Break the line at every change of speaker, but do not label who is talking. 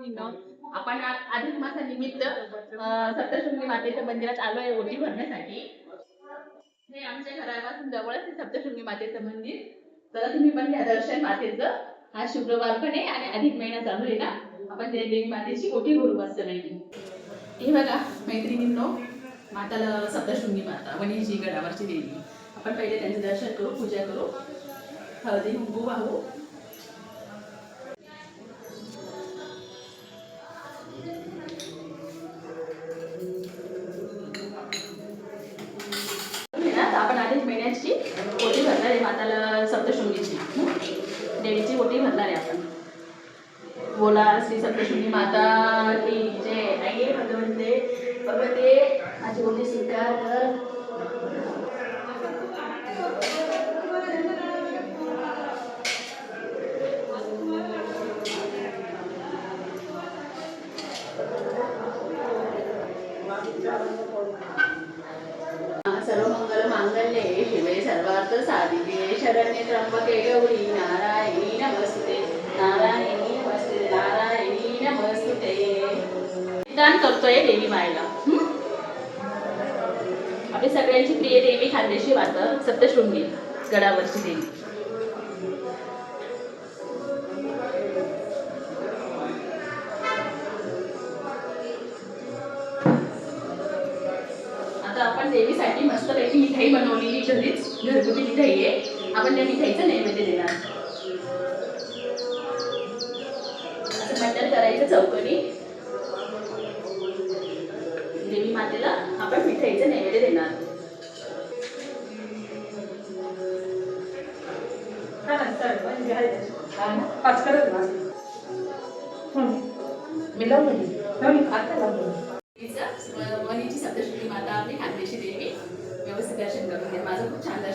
मैत्रिणींनो, आपण अधिक मासानिमित्त सप्तशृंगी मातेच्या मंदिरात आलोय ओटी भरण्यासाठी. हे आमच्या घरापासून जवळच आहे सप्तशृंगी मातेचं मंदिर. तर तुम्ही पण या दर्शन मातेचं. हा शुक्रवार पण आहे आणि अधिक महिना चालू आहे ना, आपण त्या देवी मातेची ओटी भरू मस्त नाही. हे बघा मैत्रिणींनो, माताला सप्तशृंगी माता वणीची गडावरची देवी. आपण पहिले त्यांचं दर्शन करू, पूजा करू, हळदी कुंकू वाहू. आपण अधिक महिन्याची ओटी भरणार आहे माताला सप्तशृंगीची देवीची ओटी भरणार आहे आपण. बोला श्री सप्तशृंगी माता की जय. आई भगवते माझी ओटी स्वीकार कर. सर्व मंगल मांगल्ये शिवे सर्वार्थ साधिके शरण्ये त्र्यंबके गौरी नारायणी नमस्ते. नारायणी नमस्ते. नारायणी नमस्ते. दान करतोय देवी मायला. आपली सगळ्यांची प्रिय देवी खानदेशी माता सप्तशृंगी गडावरची देवी. आता आपण देवीसाठी मस्तपैकी मिठाई बनवलेली घरीच घरगुती मिठाई आहे. आपण त्या मिठाईचं नैवेद्य देणार. असं मंडळ करायचं चौकनी. देवी मातेला आपण मिठाईचं नैवेद्य देणार. वणीची सप्तशृंगी माता आपली खानदेशी देवी. व्यवस्थित दर्शन करून घे. माझं खूप छान दर्शन